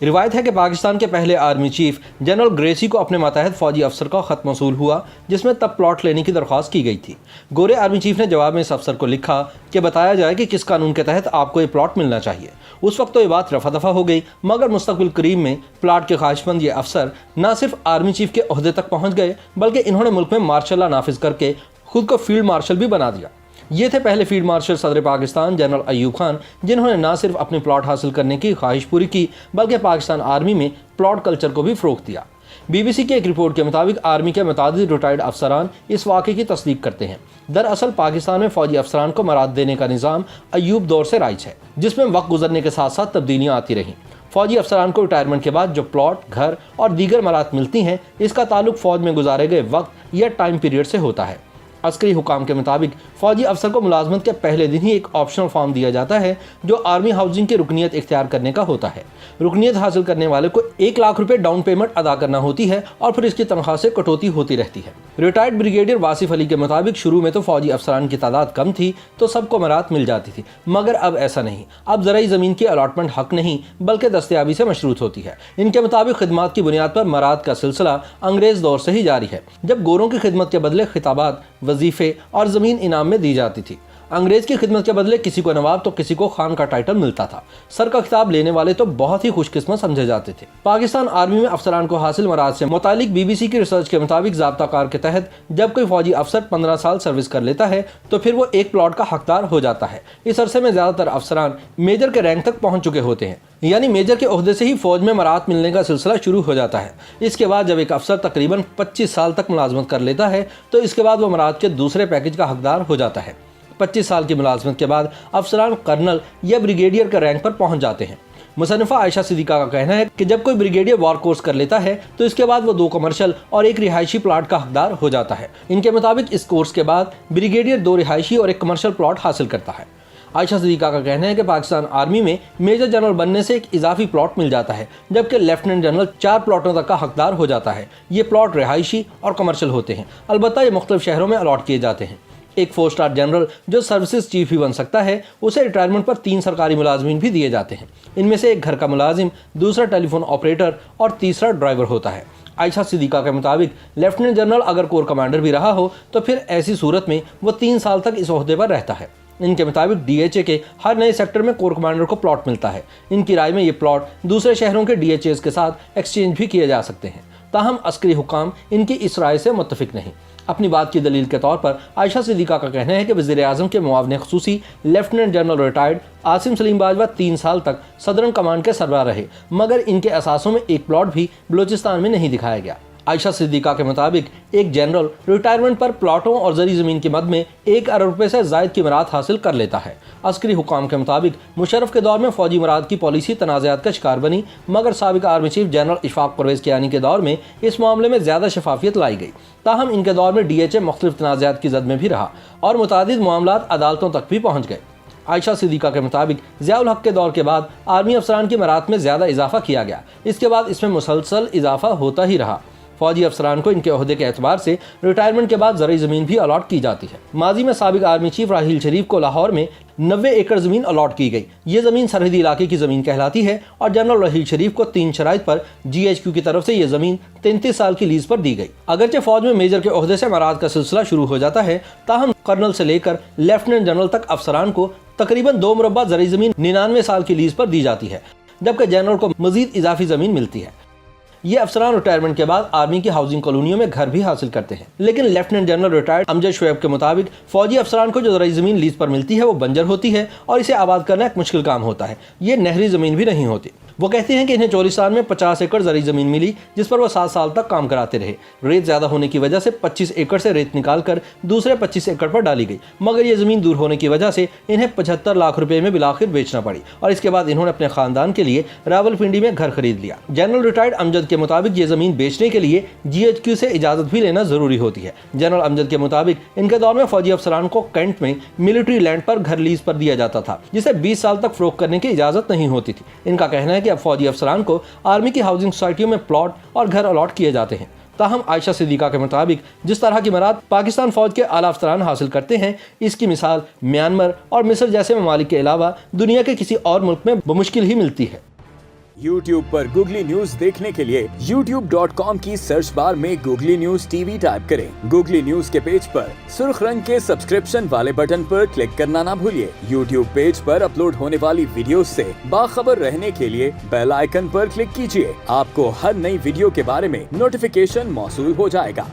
रिवायत है कि पाकिस्तान के पहले आर्मी चीफ जनरल ग्रेसी को अपने मातहत फौजी अफसर का खत मौसूल हुआ, जिसमें तब प्लॉट लेने की दरख्वास्त की गई थी। गोरे आर्मी चीफ ने जवाब में इस अफसर को लिखा कि बताया जाए कि किस कानून के तहत आपको ये प्लॉट मिलना चाहिए। उस वक्त तो ये बात रफा दफा हो गई, मगर मुस्तकबिल करीब में प्लाट के ख्वाहिशमंद ये अफसर न सिर्फ आर्मी चीफ के ओहदे तक पहुँच गए, बल्कि इन्होंने मुल्क में मार्शल लॉ नाफिज करके खुद को फील्ड मार्शल भी बना दिया। ये थे पहले फील्ड मार्शल सदर पाकिस्तान जनरल अयूब खान, जिन्होंने न सिर्फ अपने प्लॉट हासिल करने की ख्वाहिश पूरी की, बल्कि पाकिस्तान आर्मी में प्लॉट कल्चर को भी फ़रोग़ दिया। BBC की एक रिपोर्ट के मुताबिक आर्मी के मुतादिद रिटायर्ड अफसरान इस वाक़े की तस्दीक करते हैं। दरअसल पाकिस्तान में फ़ौजी अफसरान को मराद देने का निज़ाम अयूब दौर से राइज है, जिसमें वक्त गुजरने के साथ साथ तब्दीलियाँ आती रहीं। फ़ौजी अफसरान को रिटायरमेंट के बाद जो प्लॉट, घर और दीगर मराद मिलती हैं, इसका ताल्लुक फ़ौज में गुजारे गए वक्त या टाइम पीरियड से होता है। अस्करी हुकाम के मुताबिक फ़ौजी अफसर को मुलाजमत के पहले दिन ही एक ऑप्शनल फॉर्म दिया जाता है, जो आर्मी हाउसिंग की रुकनीत इख्तियार करने का होता है। रुकनीत हासिल करने वाले को 1 लाख रुपए डाउन पेमेंट अदा करना होती है और फिर इसकी तनख्वाह से कटौती होती रहती है। रिटायर्ड ब्रिगेडियर वासिफ अली के मुताबिक शुरू में तो फ़ौजी अफसरान की तादाद कम थी, तो सबको मराद मिल जाती थी, मगर अब ऐसा नहीं। अब ज़राई ज़मीन की अलॉटमेंट हक नहीं बल्कि दस्तयाबी से मशरूत होती है। इनके मुताबिक खिदमात की बुनियाद पर मराद का सिलसिला अंग्रेज़ दौर से ही जारी है, जब गोरों की खिदमत के बदले खिताबात, वजीफ़े और ज़मीन इनाम में दी जाती थी। अंग्रेज़ की खिदमत के बदले किसी को नवाब तो किसी को खान का टाइटल मिलता था। सर का खिताब लेने वाले तो बहुत ही खुशकिस्मत समझे जाते थे। पाकिस्तान आर्मी में अफसरान को हासिल मराद से मुतालिक BBC की रिसर्च के मुताबिक ज़ाब्ता कार के तहत जब कोई फौजी अफसर 15 साल सर्विस कर लेता है, तो फिर वो एक प्लॉट का हकदार हो जाता है। इस अरसे में ज़्यादातर अफसरान मेजर के रैंक तक पहुँच चुके होते हैं, यानी मेजर के ओहदे से ही फौज में मराद मिलने का सिलसिला शुरू हो जाता है। इसके बाद जब एक अफसर तकरीबन 25 साल तक मुलाजमत कर लेता है, तो इसके बाद वो मराद के दूसरे पैकेज का हकदार हो जाता है। 25 साल की मुलाजमत के बाद अफसरान कर्नल या ब्रिगेडियर के रैंक पर पहुंच जाते हैं। मुसन्निफा आयशा सिद्दीका का कहना है कि जब कोई ब्रिगेडियर वॉर कोर्स कर लेता है, तो इसके बाद वो 2 कमर्शियल और 1 रिहायशी प्लॉट का हकदार हो जाता है। इनके मुताबिक इस कोर्स के बाद ब्रिगेडियर 2 रिहायशी और 1 कमर्शियल प्लॉट हासिल करता है। आयशा सिद्दीका का कहना है कि पाकिस्तान आर्मी में मेजर जनरल बनने से एक इजाफी प्लॉट मिल जाता है, जबकि लेफ्टिनेंट जनरल 4 प्लॉटों तक का हकदार हो जाता है। ये प्लॉट रिहायशी और कमर्शियल होते हैं, अलबत्ता ये मुख्तलिफ शहरों में अलॉट किए जाते हैं। एक 4 स्टार जनरल जो सर्विसेज चीफ भी बन सकता है, उसे रिटायरमेंट पर 3 सरकारी मुलाजमीन भी दिए जाते हैं। इनमें से एक घर का मुलाजिम, दूसरा टेलीफोन ऑपरेटर और तीसरा ड्राइवर होता है। आयशा सिद्दीका के मुताबिक लेफ्टिनेंट जनरल अगर कोर कमांडर भी रहा हो, तो फिर ऐसी सूरत में वो 3 साल तक इस ओहदे पर रहता है। इनके मुताबिक DHA के हर नए सेक्टर में कोर कमांडर को प्लॉट मिलता है। इनकी राय में ये प्लॉट दूसरे शहरों के DHAs के साथ एक्सचेंज भी किए जा सकते हैं। ताहम अस्करी हुकाम इनकी इस राय से मुत्तफिक नहीं। अपनी बात की दलील के तौर पर आयशा सिद्दीका का कहना है कि वज़ीर-ए-आज़म के मुआविन ख़ुसूसी lieutenant general retired Asim Saleem Bajwa 3 साल तक सदरन कमान के सरबराह रहे, मगर इनके असासों में एक प्लॉट भी बलूचिस्तान में नहीं दिखाया गया। आयशा सिद्दीका के मुताबिक एक जनरल रिटायरमेंट पर प्लॉटों और ज़री ज़मीन की मद में 1 अरब रुपये से ज़ायद की मराद हासिल कर लेता है। अस्करी हुकाम के मुताबिक मुशर्रफ के दौर में फ़ौजी मराद की पॉलिसी तनाज़ात का शिकार बनी, मगर साबिक़ army chief general Ishfaq Parvez Kayani के दौर में इस मामले में ज़्यादा शफाफियत लाई गई। ताहम इनके दौर में DHA मुख्तलिफ तनाज़ात की जद में भी रहा और मुतादिद मामलात अदालतों तक भी पहुँच गए। आयशा सिद्दीका के मुताबिक ज़ियाउल हक के दौर के बाद आर्मी अफसरान की मराद में ज़्यादा इजाफा किया गया। इसके बाद इसमें मुसलसल इजाफा होता ही रहा। फौजी अफसरान को इनके ओहदे के एतबार से रिटायरमेंट के बाद ज़राई ज़मीन भी अलॉट की जाती है। माजी में साबिक़ आर्मी चीफ राहील शरीफ को लाहौर में 90 एकड़ ज़मीन अलॉट की गई। ये ज़मीन सरहदी इलाके की ज़मीन कहलाती है और जनरल राहील शरीफ को 3 शराइत पर GHQ की तरफ से ये ज़मीन 33 साल की लीज पर दी गई। अगरचे फौज में मेजर के ओहदे से मराद का सिलसिला शुरू हो जाता है, ताहम कर्नल से लेकर लेफ्टिनेंट जनरल तक अफसरान को तकरीबन 2 मुरब्बा ज़राई ज़मीन 99 साल की लीज पर दी जाती है, जबकि जनरल को मज़ीद इजाफी ज़मीन मिलती है। ये अफसरान रिटायरमेंट के बाद आर्मी की हाउसिंग कॉलोनियों में घर भी हासिल करते हैं। लेकिन lieutenant general retired Amjad Shoaib के मुताबिक फौजी अफसरान को जो ज़राई ज़मीन लीज पर मिलती है वो बंजर होती है और इसे आबाद करना एक मुश्किल काम होता है। ये नहरी ज़मीन भी नहीं होती। वो कहते हैं कि इन्हें चोलिस्तान में 50 एकड़ ज़राई ज़मीन मिली, जिस पर वो 7 साल तक काम कराते रहे। रेत ज़्यादा होने की वजह से 25 एकड़ से रेत निकाल कर दूसरे 25 एकड़ पर डाली गई, मगर ये ज़मीन दूर होने की वजह से इन्हें 75 लाख रुपए में बिलाखिर बेचना पड़ी और इसके बाद इन्होंने अपने ख़ानदान के लिए रावलपिंडी में घर खरीद लिया। जनरल रिटायर्ड अमजद के मुताबिक ये ज़मीन बेचने के लिए GHQ से इजाज़त भी लेना ज़रूरी होती है। जनरल अमजद के मुताबिक इनके दौर में फौजी अफसरान को कैंट में मिलिट्री लैंड पर घर लीज पर दिया जाता था, जिसे 20 साल तक फ़रोख्त करने की इजाज़त नहीं होती थी। इनका कहना है कि अब फौजी अफसरान को आर्मी की हाउसिंग सोसाइटियों में प्लॉट और घर अलॉट किए जाते हैं। ताहम आयशा सिद्दीका के मुताबिक जिस तरह की मराद पाकिस्तान फौज के आला अफसरान हासिल करते हैं, इसकी मिसाल म्यांमार और मिस्र जैसे ममालिक के अलावा दुनिया के किसी और मुल्क में बमुश्किल ही मिलती है। YouTube पर गूगली न्यूज देखने के लिए youtube.com की सर्च बार में गूगली न्यूज टीवी टाइप करें। गूगली न्यूज के पेज पर सुर्ख रंग के सब्सक्रिप्शन वाले बटन पर क्लिक करना ना भूलिए। YouTube पेज पर अपलोड होने वाली वीडियोस से बाखबर रहने के लिए बेल आइकन पर क्लिक कीजिए। आपको हर नई वीडियो के बारे में नोटिफिकेशन मौसूल हो जाएगा।